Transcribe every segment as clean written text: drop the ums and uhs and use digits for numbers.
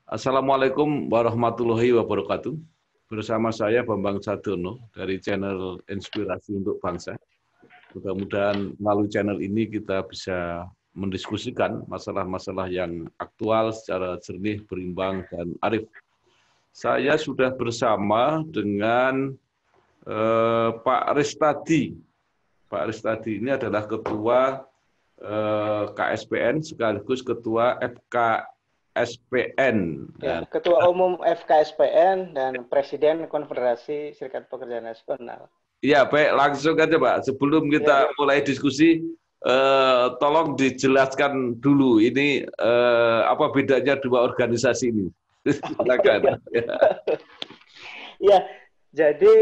Assalamualaikum warahmatullahi wabarakatuh. Bersama saya Bambang Sadono dari channel Inspirasi untuk Bangsa. Mudah-mudahan melalui channel ini kita bisa mendiskusikan masalah-masalah yang aktual secara jernih, berimbang, dan arif. Saya sudah bersama dengan Pak Ristadi. Pak Ristadi ini adalah Ketua KSPN sekaligus Ketua FKSPN. Ya, Ketua Umum FKSPN dan Presiden Konfederasi Serikat Pekerja Nasional. Iya, baik, langsung aja Pak. Sebelum kita mulai diskusi, tolong dijelaskan dulu ini apa bedanya dua organisasi ini. Silakan. Ya, jadi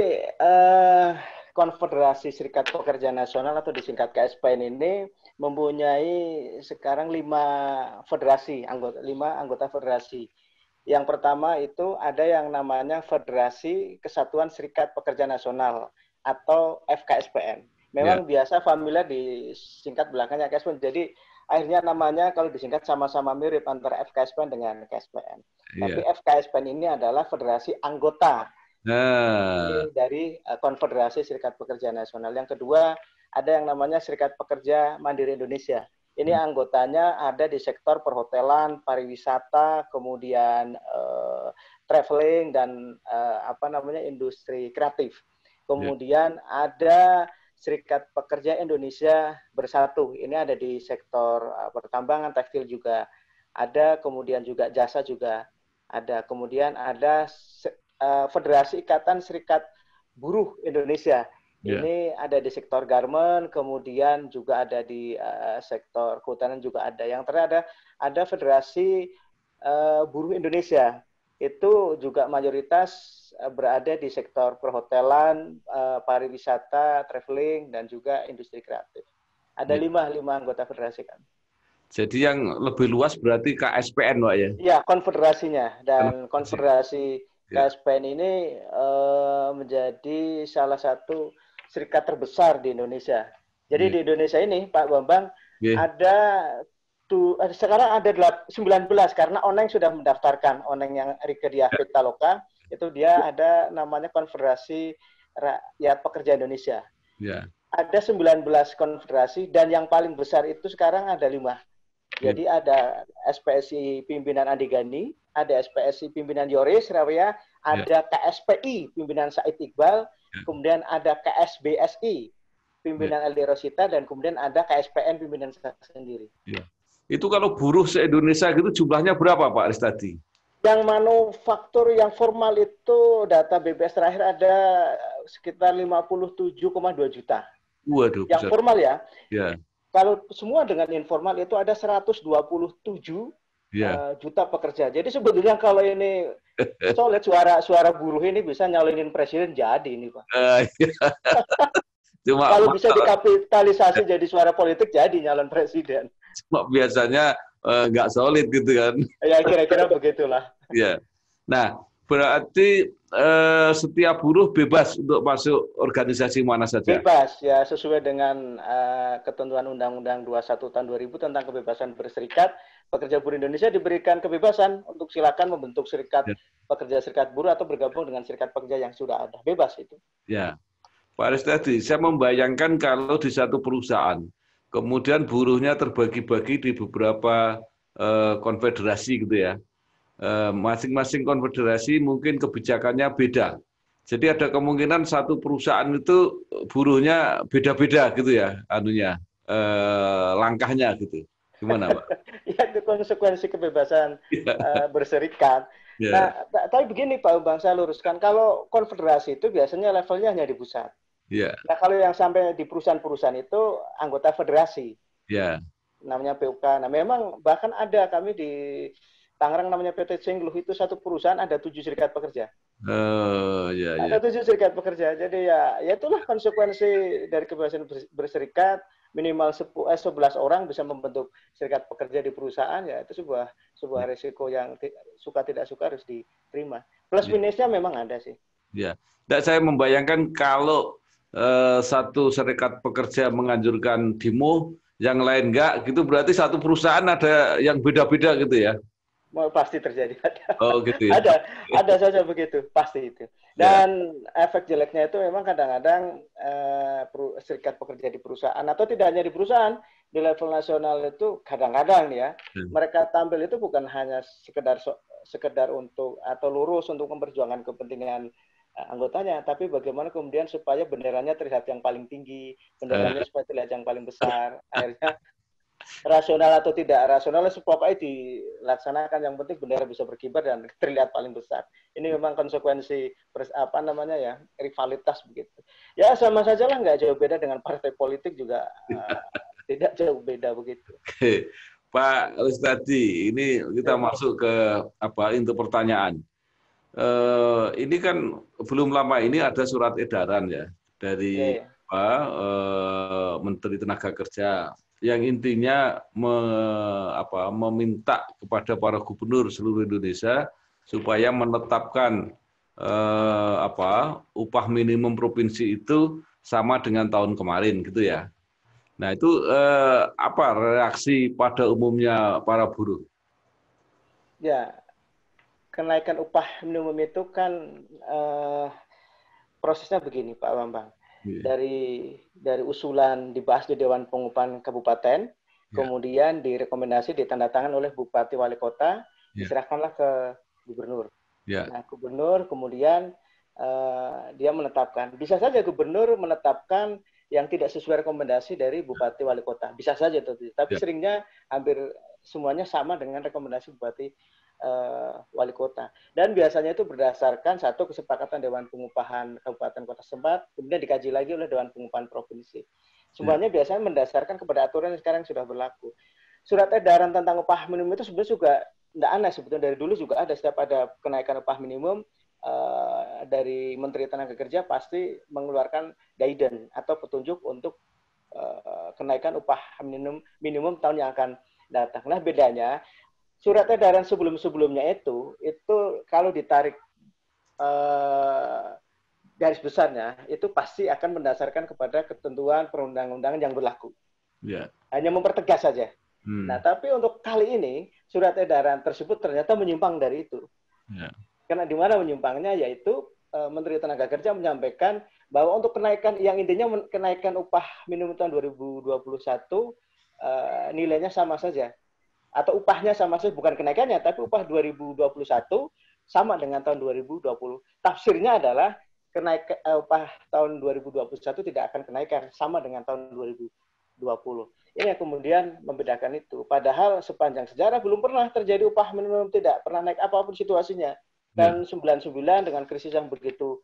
Konfederasi Serikat Pekerja Nasional atau disingkat KSPN ini mempunyai sekarang 5 anggota federasi. Yang pertama itu ada yang namanya Federasi Kesatuan Serikat Pekerja Nasional atau FKSPN. Memang biasa familiar disingkat belakangnya KSPN. Jadi akhirnya namanya kalau disingkat sama-sama mirip antara FKSPN dengan KSPN. Tapi FKSPN ini adalah federasi anggota dari Konfederasi Serikat Pekerja Nasional. Yang kedua, ada yang namanya Serikat Pekerja Mandiri Indonesia. Ini anggotanya ada di sektor perhotelan, pariwisata, kemudian traveling dan industri kreatif. Kemudian ada Serikat Pekerja Indonesia Bersatu. Ini ada di sektor pertambangan, tekstil juga ada, kemudian juga jasa juga ada. Kemudian ada Federasi Ikatan Serikat Buruh Indonesia. Ini ada di sektor garment, kemudian juga ada di sektor kehutanan juga ada. Yang terakhir ada Federasi Buruh Indonesia. Itu juga mayoritas berada di sektor perhotelan, pariwisata, traveling, dan juga industri kreatif. Ada lima anggota federasi kan. Jadi yang lebih luas berarti KSPN, Pak ya? Iya, konfederasinya. Dan konfederasi KSPN ini menjadi salah satu serikat terbesar di Indonesia. Jadi di Indonesia ini, Pak Bambang, sekarang ada 19 karena Oneng sudah mendaftarkan. Oneng yang Rike Diah Pitaloka, itu dia ada namanya Konfederasi Rakyat Pekerja Indonesia. Ada 19 konfederasi dan yang paling besar itu sekarang ada 5. Jadi ada SPSI Pimpinan Andi Gani, ada SPSI Pimpinan Yoris Rawea, ada KSPI Pimpinan Said Iqbal, kemudian ada KSBSI Pimpinan Aldi Rosita, dan kemudian ada KSPN Pimpinan saya sendiri. Itu kalau buruh se-Indonesia gitu jumlahnya berapa Pak Ristadi? Yang manufaktur yang formal itu data BPS terakhir ada sekitar 57,2 juta. Waduh. Yang formal ya. Kalau semua dengan informal itu ada 127 juta pekerja. Jadi sebetulnya kalau ini solid suara buruh ini bisa nyalonin presiden jadi ini Pak. Kalau bisa dikapitalisasi jadi suara politik jadi nyalon presiden. Cuma biasanya nggak solid gitu kan. Ya kira-kira begitulah. Nah berarti setiap buruh bebas untuk masuk organisasi mana saja? Bebas, ya sesuai dengan ketentuan Undang-Undang 21 tahun 2000 tentang kebebasan berserikat. Pekerja buruh Indonesia diberikan kebebasan untuk silakan membentuk serikat pekerja serikat buruh atau bergabung dengan serikat pekerja yang sudah ada. Bebas itu. Ya, Pak Ristadi, saya membayangkan kalau di satu perusahaan, kemudian buruhnya terbagi-bagi di beberapa konfederasi gitu ya. Masing-masing konfederasi mungkin kebijakannya beda. Jadi ada kemungkinan satu perusahaan itu buruhnya beda-beda gitu ya, langkahnya gitu. Gimana Pak? Ya itu konsekuensi kebebasan berserikat. Nah, tapi begini Pak Bang, saya luruskan. Kalau konfederasi itu biasanya levelnya hanya di pusat. Nah kalau yang sampai di perusahaan-perusahaan itu anggota federasi. Namanya PUK. Nah memang bahkan ada kami di Tangerang namanya PT Cengluh itu satu perusahaan ada 7 serikat pekerja. Ada 7 serikat pekerja. Jadi ya itulah konsekuensi dari kebebasan berserikat. Minimal 11 orang bisa membentuk serikat pekerja di perusahaan. Ya itu sebuah risiko yang suka tidak suka harus diterima. Plus minusnya memang ada sih. Dan saya membayangkan kalau satu serikat pekerja menganjurkan demo, yang lain enggak, gitu berarti satu perusahaan ada yang beda-beda gitu ya? Pasti terjadi. Oh gitu ya. Ada saja begitu, pasti itu. Ya. Dan efek jeleknya itu memang kadang-kadang serikat pekerja di perusahaan atau tidak hanya di perusahaan, di level nasional itu kadang-kadang ya mereka tampil itu bukan hanya sekedar untuk atau lurus untuk memperjuangkan kepentingan anggotanya, tapi bagaimana kemudian supaya benderanya terlihat yang paling tinggi, benderanya supaya terlihat yang paling besar. Akhirnya rasional atau tidak rasional, pokoknya dilaksanakan, yang penting bendera bisa berkibar dan terlihat paling besar. Ini memang konsekuensi rivalitas begitu. Ya sama saja lah, nggak jauh beda dengan partai politik juga, tidak jauh beda begitu. Pak Rustadi, ini kita masuk ke inti pertanyaan. Ini kan belum lama ini ada surat edaran ya dari Menteri Tenaga Kerja yang intinya meminta kepada para gubernur seluruh Indonesia supaya menetapkan upah minimum provinsi itu sama dengan tahun kemarin gitu ya. Nah itu apa reaksi pada umumnya para buruh? Ya, kenaikan upah minimum itu kan prosesnya begini Pak Bambang. Dari usulan dibahas di Dewan Pengupahan Kabupaten, kemudian direkomendasi ditandatangan oleh Bupati Wali Kota, diserahkanlah ke Gubernur. Nah, Gubernur kemudian dia menetapkan. Bisa saja Gubernur menetapkan yang tidak sesuai rekomendasi dari Bupati Wali Kota. Bisa saja, tapi seringnya hampir semuanya sama dengan rekomendasi Bupati Wali Kota. Dan biasanya itu berdasarkan satu kesepakatan Dewan Pengupahan Kabupaten Kota setempat, kemudian dikaji lagi oleh Dewan Pengupahan Provinsi. Semuanya biasanya mendasarkan kepada aturan yang sekarang sudah berlaku. Surat edaran tentang upah minimum itu sebenarnya juga tidak aneh, sebetulnya dari dulu juga ada. Setiap ada kenaikan upah minimum, dari Menteri Tenaga Kerja pasti mengeluarkan guidance atau petunjuk untuk kenaikan upah minimum tahun yang akan datang. Nah, bedanya surat edaran sebelum-sebelumnya itu kalau ditarik garis besarnya itu pasti akan mendasarkan kepada ketentuan perundang-undangan yang berlaku. Hanya mempertegas saja. Nah, tapi untuk kali ini surat edaran tersebut ternyata menyimpang dari itu. Karena di mana menyimpangnya, yaitu Menteri Tenaga Kerja menyampaikan bahwa untuk kenaikan yang intinya kenaikan upah minimum tahun 2021 nilainya sama saja. Atau upahnya sama saja, bukan kenaikannya, tapi upah 2021 sama dengan tahun 2020. Tafsirnya adalah kenaikan upah tahun 2021 tidak akan kenaikan, sama dengan tahun 2020. Ini yang kemudian membedakan itu. Padahal sepanjang sejarah belum pernah terjadi upah minimum tidak pernah naik apapun situasinya. Dan 99 dengan krisis yang begitu,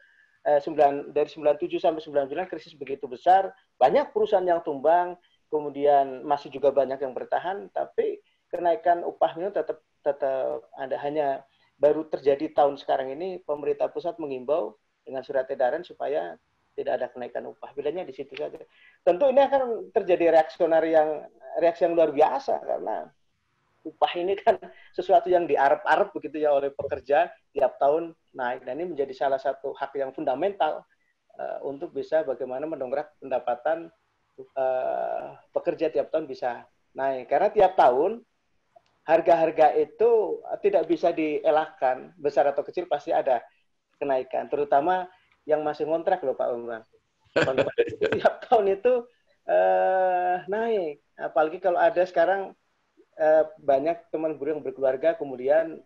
dari 97 sampai 99 krisis begitu besar, banyak perusahaan yang tumbang, kemudian masih juga banyak yang bertahan, tapi kenaikan upah minimum tetap ada. Hanya baru terjadi tahun sekarang ini pemerintah pusat mengimbau dengan surat edaran supaya tidak ada kenaikan upah. Bedanya di situ saja. Tentu ini akan terjadi reaksi yang luar biasa, karena upah ini kan sesuatu yang diarep-arep begitu ya oleh pekerja, tiap tahun naik. Dan ini menjadi salah satu hak yang fundamental untuk bisa bagaimana mendongkrak pendapatan pekerja tiap tahun bisa naik. Karena tiap tahun harga-harga itu tidak bisa dielakkan, besar atau kecil pasti ada kenaikan, terutama yang masih ngontrak loh Pak Bambang. Tiap tahun itu naik, apalagi kalau ada sekarang banyak teman buruh yang berkeluarga, kemudian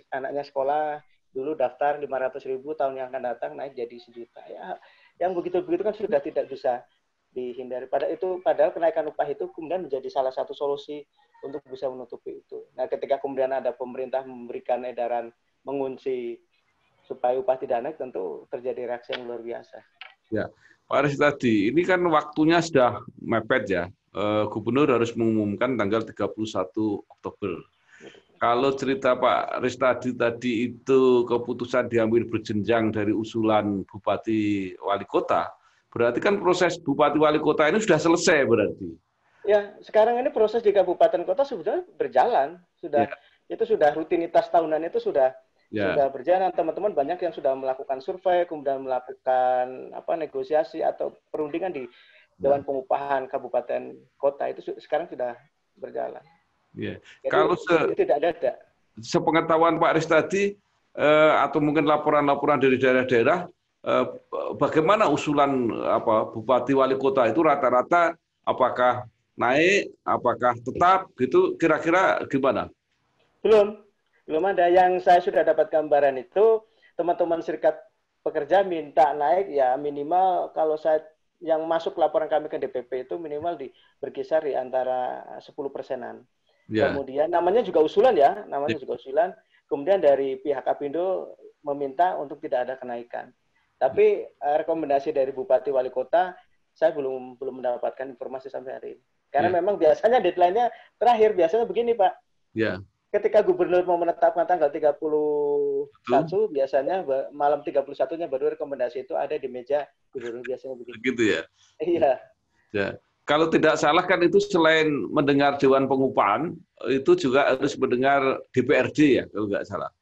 anaknya sekolah, dulu daftar 500.000, tahun yang akan datang naik jadi 1 juta. Ya, yang begitu-begitu kan sudah tidak bisa dihindari. Padahal kenaikan upah itu kemudian menjadi salah satu solusi untuk bisa menutupi itu. Nah, ketika kemudian ada pemerintah memberikan edaran mengunci supaya upah tidak naik, tentu terjadi reaksi yang luar biasa. Ya, Pak Aris tadi, ini kan waktunya sudah mepet ya. Gubernur harus mengumumkan tanggal 31 Oktober. Kalau cerita Pak Ristadi tadi itu keputusan diambil berjenjang dari usulan Bupati Wali Kota, berarti kan proses Bupati Wali Kota ini sudah selesai berarti. Ya, sekarang ini proses di kabupaten kota sudah berjalan, itu sudah rutinitas tahunan itu sudah berjalan. Teman-teman banyak yang sudah melakukan survei, kemudian melakukan negosiasi atau perundingan di Dewan Pengupahan Kabupaten Kota, itu sekarang sudah berjalan. Ya. Jadi, kalau tidak ada. sepengetahuan Pak Aris tadi, atau mungkin laporan-laporan dari daerah-daerah, bagaimana usulan bupati wali kota itu rata-rata apakah naik, apakah tetap gitu, kira-kira gimana? Belum, belum ada. Yang saya sudah dapat gambaran itu teman-teman serikat pekerja minta naik ya minimal kalau saya yang masuk laporan kami ke DPP itu minimal berkisar di antara 10%-an. Ya. Kemudian namanya juga usulan ya, namanya juga usulan. Kemudian dari pihak Apindo meminta untuk tidak ada kenaikan. Tapi rekomendasi dari Bupati Wali Kota saya belum mendapatkan informasi sampai hari ini. Karena memang biasanya deadline-nya terakhir biasanya begini, Pak. Ya. Ketika gubernur mau menetapkan tanggal 31, biasanya malam 31-nya baru rekomendasi itu ada di meja gubernur, biasanya begitu. Begitu ya? Iya. Ya. Kalau tidak salah kan itu selain mendengar Dewan Pengupahan, itu juga harus mendengar DPRD ya, kalau nggak salah.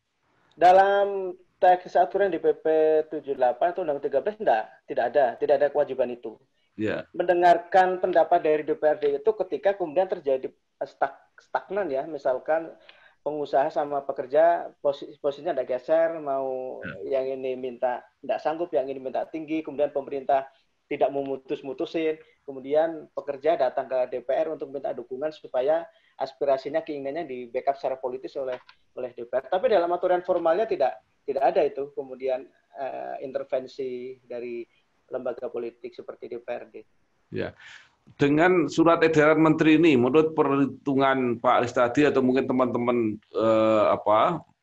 Dalam teks aturan DPP 78 atau Undang-Undang 13 tidak ada kewajiban itu. Ya. Mendengarkan pendapat dari DPRD itu ketika kemudian terjadi stagnan ya, misalkan pengusaha sama pekerja posisinya ada geser, mau yang ini minta tidak sanggup, yang ini minta tinggi, kemudian pemerintah tidak memutus-mutusin, kemudian pekerja datang ke DPR untuk minta dukungan supaya aspirasinya, keinginannya di backup secara politis oleh DPR. Tapi dalam aturan formalnya tidak ada itu kemudian intervensi dari lembaga politik seperti DPRD. Ya. Dengan surat edaran Menteri ini, menurut perhitungan Pak Aris tadi atau mungkin teman-teman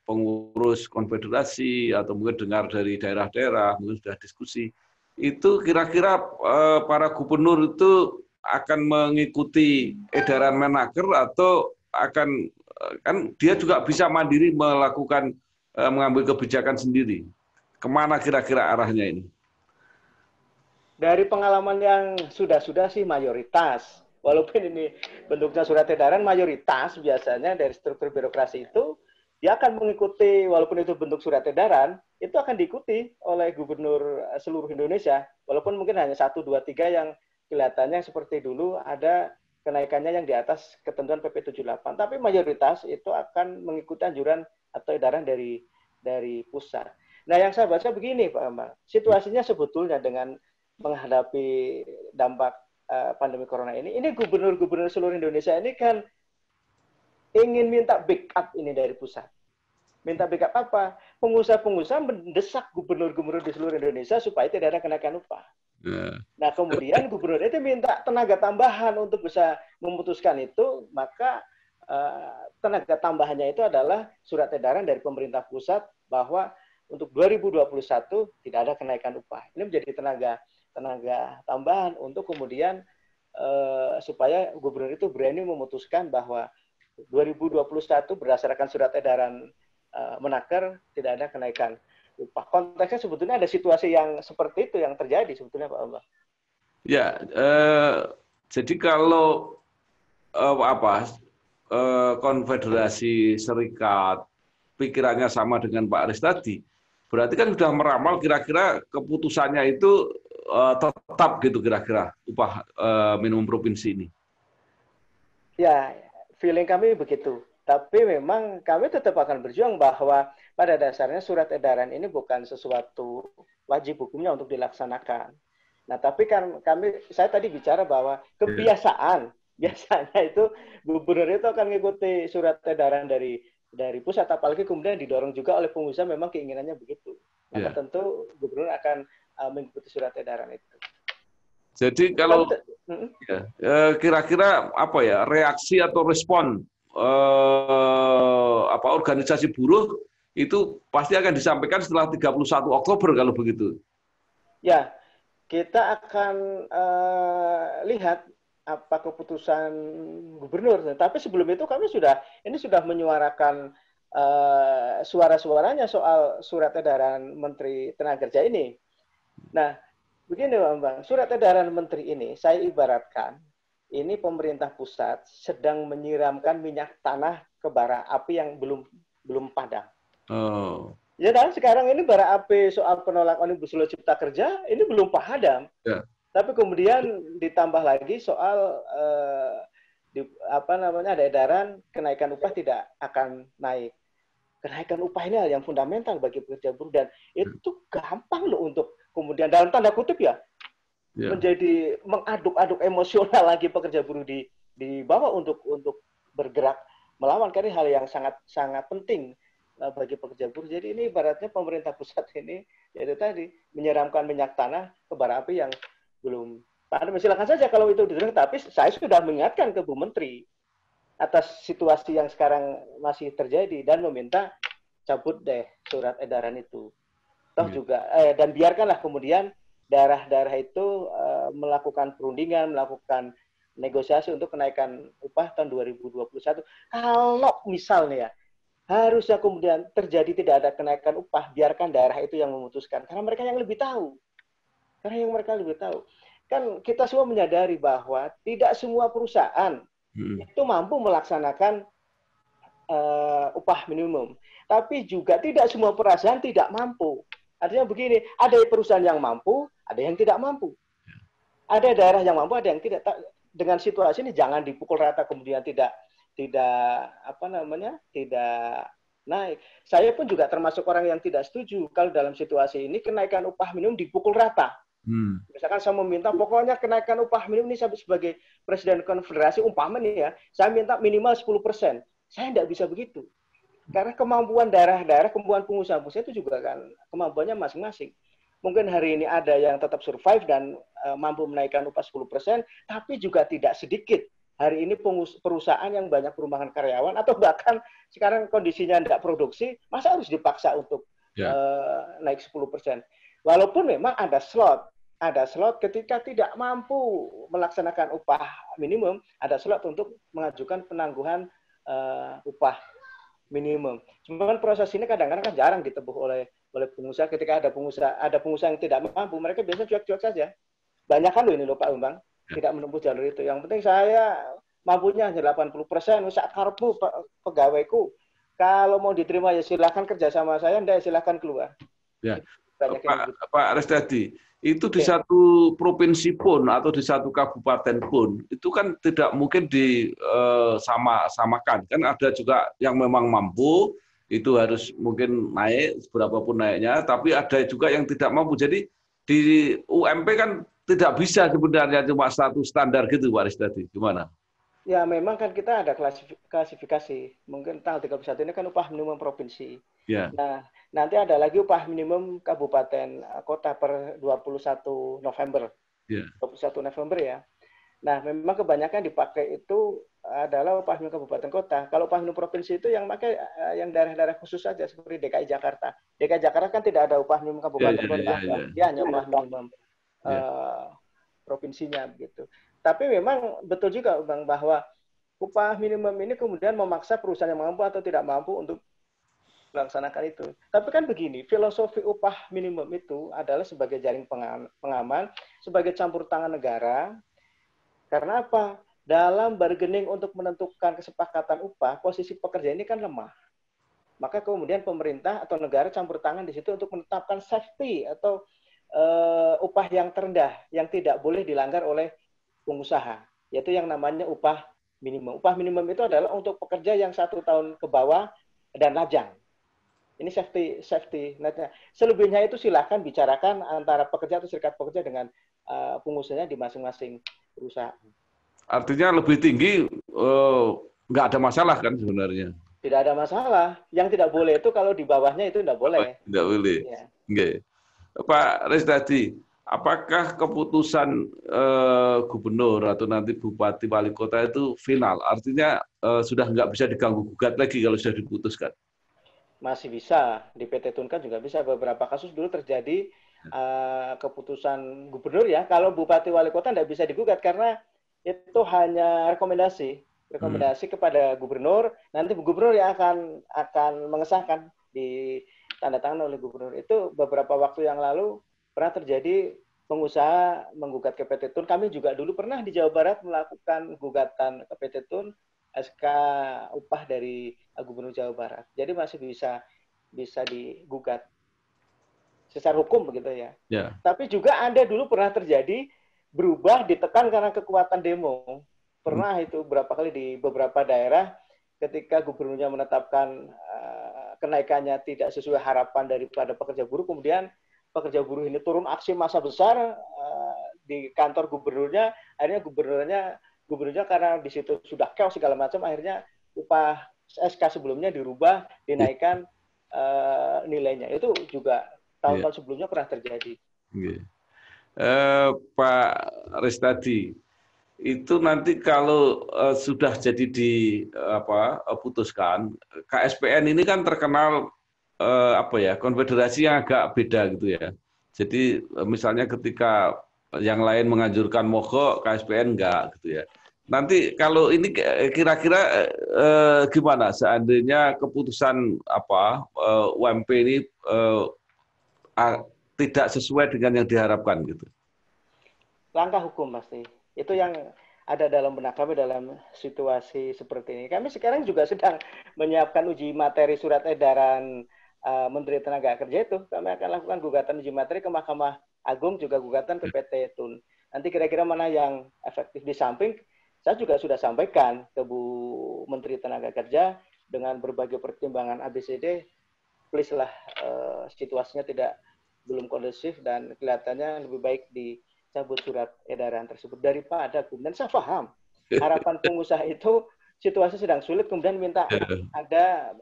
pengurus konfederasi atau mungkin dengar dari daerah-daerah, mungkin sudah diskusi, itu kira-kira para gubernur itu akan mengikuti edaran Menaker atau akan kan dia juga bisa mandiri melakukan mengambil kebijakan sendiri. Kemana kira-kira arahnya ini? Dari pengalaman yang sudah sih mayoritas, walaupun ini bentuknya surat edaran, mayoritas biasanya dari struktur birokrasi itu dia akan mengikuti, walaupun itu bentuk surat edaran, itu akan diikuti oleh gubernur seluruh Indonesia, walaupun mungkin hanya 1, 2, 3 yang kelihatannya seperti dulu ada kenaikannya yang di atas ketentuan PP 78, tapi mayoritas itu akan mengikuti anjuran atau edaran dari pusat. Nah, yang saya baca begini, Pak Bambang, situasinya sebetulnya dengan menghadapi dampak pandemi corona ini gubernur-gubernur seluruh Indonesia ini kan ingin minta backup ini dari pusat. Minta backup apa? Pengusaha-pengusaha mendesak gubernur-gubernur di seluruh Indonesia supaya tidak ada kenaikan upah. Nah, kemudian gubernur itu minta tenaga tambahan untuk bisa memutuskan itu, maka tenaga tambahannya itu adalah surat edaran dari pemerintah pusat bahwa untuk 2021 tidak ada kenaikan upah. Ini menjadi tenaga tambahan untuk kemudian supaya gubernur itu berani memutuskan bahwa 2021 berdasarkan surat edaran Menaker tidak ada kenaikan upah. Konteksnya sebetulnya ada situasi yang seperti itu yang terjadi sebetulnya, Pak Bambang. Ya, jadi kalau konfederasi serikat pikirannya sama dengan Pak Aris tadi, berarti kan sudah meramal kira-kira keputusannya itu tetap gitu kira-kira upah minimum provinsi ini. Ya, feeling kami begitu. Tapi memang kami tetap akan berjuang bahwa pada dasarnya surat edaran ini bukan sesuatu wajib hukumnya untuk dilaksanakan. Nah, tapi kan saya tadi bicara bahwa kebiasaan, biasanya itu gubernur itu akan mengikuti surat edaran dari pusat, apalagi kemudian didorong juga oleh pengusaha, memang keinginannya begitu. Maka tentu gubernur akan mengikuti surat edaran itu. Jadi kalau kira-kira apa ya reaksi atau respon organisasi buruh itu pasti akan disampaikan setelah 31 Oktober kalau begitu. Ya, kita akan lihat apa keputusan gubernur. Tapi sebelum itu kami sudah menyuarakan suara-suaranya soal surat edaran Menteri Tenaga Kerja ini. Nah, begini, Bang, surat edaran Menteri ini saya ibaratkan ini pemerintah pusat sedang menyiramkan minyak tanah ke bara api yang belum padam. Oh. Ya kan, sekarang ini bara api soal penolakan Omnibus Law Cipta Kerja ini belum padam. Ya. Tapi kemudian ditambah lagi soal ada edaran kenaikan upah tidak akan naik. kenaikan upah ini hal yang fundamental bagi pekerja buruh dan itu gampang loh untuk kemudian dalam tanda kutip ya menjadi mengaduk-aduk emosional lagi pekerja buruh di bawah untuk bergerak melawan, karena hal yang sangat sangat penting bagi pekerja buruh. Jadi ini ibaratnya pemerintah pusat ini yaitu tadi menyiramkan minyak tanah ke bara api yang belum padam. Silakan saja kalau itu didengar, tapi saya sudah mengingatkan ke Bu Menteri atas situasi yang sekarang masih terjadi dan meminta cabut deh surat edaran itu. Toh juga dan biarkanlah kemudian daerah-daerah itu melakukan perundingan, melakukan negosiasi untuk kenaikan upah tahun 2021. Kalau misalnya harusnya kemudian terjadi tidak ada kenaikan upah, biarkan daerah itu yang memutuskan, karena mereka yang lebih tahu. Kan kita semua menyadari bahwa tidak semua perusahaan itu mampu melaksanakan upah minimum. Tapi juga tidak semua perusahaan tidak mampu. Artinya begini, ada perusahaan yang mampu, ada yang tidak mampu. Ada daerah yang mampu, ada yang tidak. Dengan situasi ini jangan dipukul rata kemudian tidak naik. Saya pun juga termasuk orang yang tidak setuju kalau dalam situasi ini kenaikan upah minimum dipukul rata. Misalkan saya meminta pokoknya kenaikan upah minimum ini sebagai Presiden Konfederasi umpamanya ya, saya minta minimal 10%. Saya tidak bisa begitu. Karena kemampuan daerah-daerah, kemampuan pengusaha-pengusaha itu juga kan kemampuannya masing-masing. Mungkin hari ini ada yang tetap survive dan mampu menaikkan upah 10%, tapi juga tidak sedikit hari ini perusahaan yang banyak perumahan karyawan atau bahkan sekarang kondisinya tidak produksi, masa harus dipaksa untuk naik 10%. Walaupun memang ada slot ketika tidak mampu melaksanakan upah minimum, ada slot untuk mengajukan penangguhan upah minimum. Cuman proses ini kadang-kadang kan jarang ditebus oleh pengusaha. Ketika ada pengusaha yang tidak mampu, mereka biasanya cuek-cuek saja. Banyak kan loh ini loh Pak Bambang, tidak menempuh jalur itu. Yang penting saya mampunya hanya 80%, saat karepmu pegawaiku. Kalau mau diterima ya silakan kerja sama saya, enggak silakan keluar. Ya. Pak Resdadi, itu di satu provinsi pun atau di satu kabupaten pun itu kan tidak mungkin disamakan. Kan ada juga yang memang mampu, itu harus mungkin naik seberapa pun naiknya, tapi ada juga yang tidak mampu. Jadi di UMP kan tidak bisa sebenarnya cuma satu standar gitu Pak Resdadi. Gimana? Ya memang kan kita ada klasifikasi. Mungkin tanggal 31 ini kan upah minimum provinsi. Ya. Nah, nanti ada lagi upah minimum kabupaten kota per 21 November. Ya. 21 November ya. Nah, memang kebanyakan dipakai itu adalah upah minimum kabupaten kota. Kalau upah minimum provinsi itu yang pakai yang daerah-daerah khusus saja seperti DKI Jakarta. DKI Jakarta kan tidak ada upah minimum kabupaten kota. Dia hanya upah minimum provinsinya begitu. Tapi memang betul juga Bang bahwa upah minimum ini kemudian memaksa perusahaan yang mampu atau tidak mampu untuk melaksanakan itu. Tapi kan begini, filosofi upah minimum itu adalah sebagai jaring pengaman, sebagai campur tangan negara. Karena apa? Dalam bargaining untuk menentukan kesepakatan upah, posisi pekerja ini kan lemah. Maka kemudian pemerintah atau negara campur tangan di situ untuk menetapkan safety atau upah yang terendah yang tidak boleh dilanggar oleh pengusaha, yaitu yang namanya upah minimum. Upah minimum itu adalah untuk pekerja yang 1 tahun ke bawah dan lajang. Ini safety netnya. Selebihnya itu silahkan bicarakan antara pekerja atau serikat pekerja dengan pengusahanya di masing-masing perusahaan. Artinya lebih tinggi nggak ada masalah kan sebenarnya? Tidak ada masalah. Yang tidak boleh itu kalau di bawahnya itu tidak boleh. Tidak boleh. Ya. Okay. Pak Resdadi, apakah keputusan gubernur atau nanti bupati wali kota itu final? Artinya sudah nggak bisa diganggu-gugat lagi kalau sudah diputuskan? Masih bisa. Di PT Tun kan juga bisa. Beberapa kasus dulu terjadi keputusan gubernur ya. Kalau bupati wali kota tidak bisa digugat karena itu hanya rekomendasi kepada gubernur. Nanti gubernur yang akan mengesahkan di tanda tangan oleh gubernur. Itu beberapa waktu yang lalu pernah terjadi pengusaha menggugat ke PT Tun. Kami juga dulu pernah di Jawa Barat melakukan gugatan ke PT Tun SK upah dari Gubernur Jawa Barat. Jadi masih bisa digugat secara hukum begitu ya. Yeah. Tapi juga ada dulu pernah terjadi berubah ditekan karena kekuatan demo. Pernah itu berapa kali di beberapa daerah ketika gubernurnya menetapkan kenaikannya tidak sesuai harapan daripada pekerja buruh, kemudian pekerja buruh ini turun aksi massa besar di kantor gubernurnya, akhirnya gubernurnya karena di situ sudah chaos segala macam, akhirnya upah SK sebelumnya dirubah, dinaikkan nilainya. Itu juga tahun-tahun sebelumnya pernah terjadi. Pak Restadi, itu nanti kalau sudah jadi putuskan, KSPN ini kan terkenal konfederasi yang agak beda gitu ya. Jadi misalnya ketika yang lain menganjurkan mogok, KSPN enggak gitu ya. Nanti kalau ini kira-kira gimana seandainya keputusan UMP ini tidak sesuai dengan yang diharapkan gitu? Langkah hukum pasti. Itu yang ada dalam benak kami dalam situasi seperti ini. Kami sekarang juga sedang menyiapkan uji materi surat edaran Menteri Tenaga Kerja itu. Kami akan lakukan gugatan uji materi ke Mahkamah Agung, juga gugatan ke PT TUN. Nanti kira-kira mana yang efektif. Di samping, saya juga sudah sampaikan ke Bu Menteri Tenaga Kerja dengan berbagai pertimbangan ABCD, please lah situasinya belum kondusif dan kelihatannya lebih baik dicabut surat edaran tersebut daripada kemudian saya paham harapan pengusaha itu situasi sedang sulit kemudian minta ada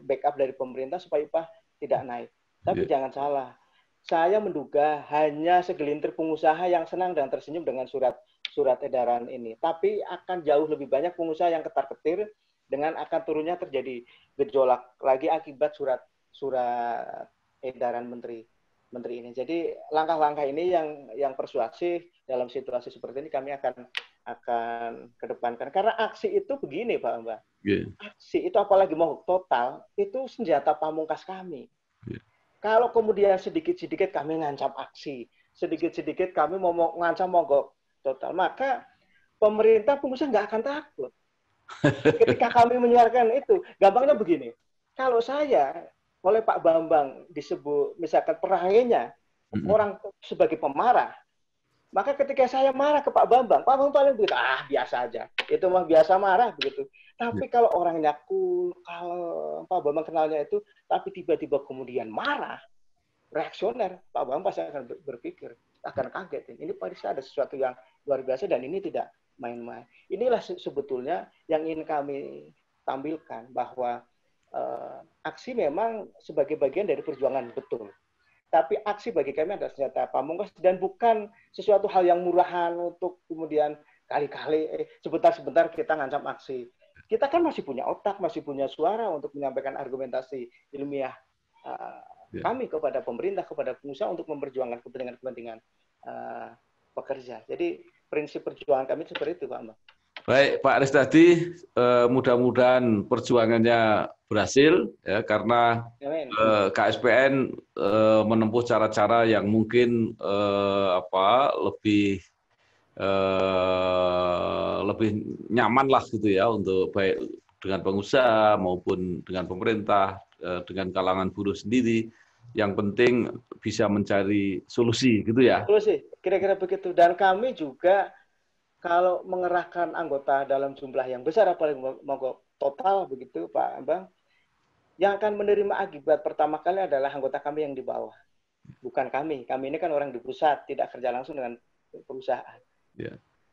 backup dari pemerintah supaya upah tidak naik. Tapi jangan salah, saya menduga hanya segelintir pengusaha yang senang dan tersenyum dengan surat edaran ini. Tapi akan jauh lebih banyak pengusaha yang ketar-ketir dengan akan turunnya terjadi gejolak lagi akibat surat edaran menteri ini. Jadi langkah-langkah ini yang persuasif dalam situasi seperti ini kami akan kedepankan. Karena aksi itu begini, Pak Mbak. Aksi itu apalagi mau total, itu senjata pamungkas kami. Kalau kemudian sedikit-sedikit kami ngancam aksi, sedikit-sedikit kami mau ngancam mogok total, maka pemerintah pengusaha nggak akan takut. Ketika kami menyiarkan itu, gampangnya begini. Kalau saya oleh Pak Bambang disebut misalkan perangainya orang sebagai pemarah, maka ketika saya marah ke Pak Bambang paling begitu, biasa aja, itu mah biasa marah begitu. Tapi kalau orangnya cool, kalau Pak Bambang kenalnya itu, tapi tiba-tiba kemudian marah, reaksioner, Pak Bambang pasti akan berpikir, akan kaget, ini pasti ada sesuatu yang luar biasa dan ini tidak main-main. Inilah sebetulnya yang ingin kami tampilkan, bahwa aksi memang sebagai bagian dari perjuangan, betul. Tapi aksi bagi kami adalah senjata pamungkas dan bukan sesuatu hal yang murahan untuk kemudian kali-kali sebentar-sebentar kita ngancam aksi. Kita kan masih punya otak, masih punya suara untuk menyampaikan argumentasi ilmiah kami kepada pemerintah, kepada pengusaha untuk memperjuangkan kepentingan pekerja. Jadi prinsip perjuangan kami seperti itu, Pak Mbak. Baik, Pak Restadi, mudah-mudahan perjuangannya berhasil ya, karena KSPN menempuh cara-cara yang mungkin lebih nyaman lah gitu ya, untuk baik dengan pengusaha maupun dengan pemerintah, dengan kalangan buruh sendiri. Yang penting bisa mencari solusi gitu ya. Solusi, kira-kira begitu. Dan kami juga kalau mengerahkan anggota dalam jumlah yang besar, apalagi mogok total begitu, Pak Bang, yang akan menerima akibat pertama kali adalah anggota kami yang di bawah. Bukan kami. Kami ini kan orang di pusat, tidak kerja langsung dengan perusahaan.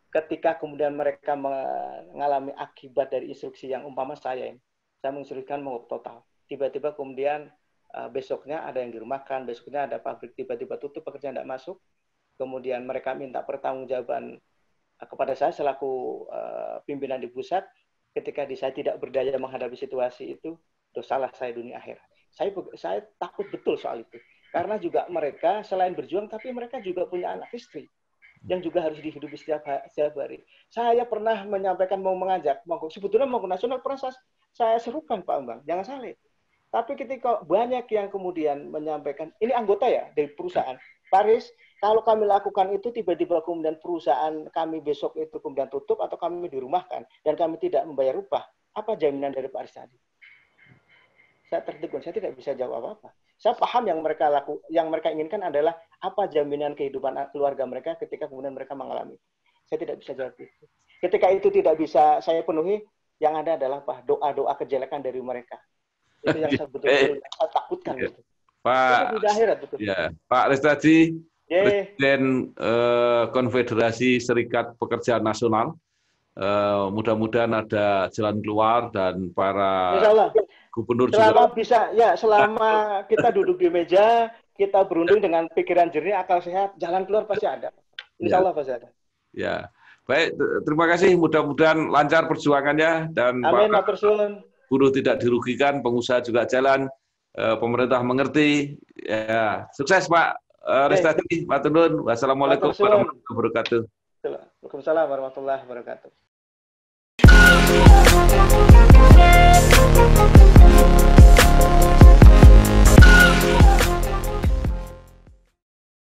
Ketika kemudian mereka mengalami akibat dari instruksi yang umpama saya menginstruksikan mogok total. Tiba-tiba kemudian besoknya ada yang dirumahkan, besoknya ada pabrik tiba-tiba tutup, pekerjaan tidak masuk. Kemudian mereka minta pertanggungjawaban kepada saya selaku pimpinan di pusat, ketika saya tidak berdaya menghadapi situasi itu, dosalah saya dunia akhirat. Saya takut betul soal itu. Karena juga mereka selain berjuang, tapi mereka juga punya anak istri yang juga harus dihidupi setiap hari. Saya pernah menyampaikan mau mengajak, sebetulnya mogok nasional pernah saya serukan, Pak Bambang, jangan salah. Tapi ketika banyak yang kemudian menyampaikan, ini anggota ya dari perusahaan, Pak Riz, kalau kami lakukan itu tiba-tiba kemudian perusahaan kami besok itu kemudian tutup atau kami dirumahkan dan kami tidak membayar upah, apa jaminan dari Pak Riz tadi? Saya tertegun, saya tidak bisa jawab apa-apa. Saya paham yang mereka inginkan adalah apa jaminan kehidupan keluarga mereka ketika kemudian mereka mengalami itu. Saya tidak bisa jawab itu. Ketika itu tidak bisa saya penuhi, yang ada adalah doa-doa kejelekan dari mereka. Itu yang saya betul-betul saya takutkan. Gitu. Pak, itu di akhirat, betul. Ya, Pak Lestadi, Presiden Konfederasi Serikat Pekerja Nasional. Mudah-mudahan ada jalan keluar dan para gubernur selama juga bisa ya selama kita duduk di meja, kita berunding dengan pikiran jernih, akal sehat, jalan keluar pasti ada. Insya Allah pasti ada. Ya, baik. Terima kasih. Mudah-mudahan lancar perjuangannya dan amin, para buruh tidak dirugikan, pengusaha juga jalan, pemerintah mengerti. Ya, sukses Pak Lestadi. Matur nuwun. Wassalamualaikum warahmatullahi wabarakatuh. Waalaikumsalam warahmatullahi wabarakatuh.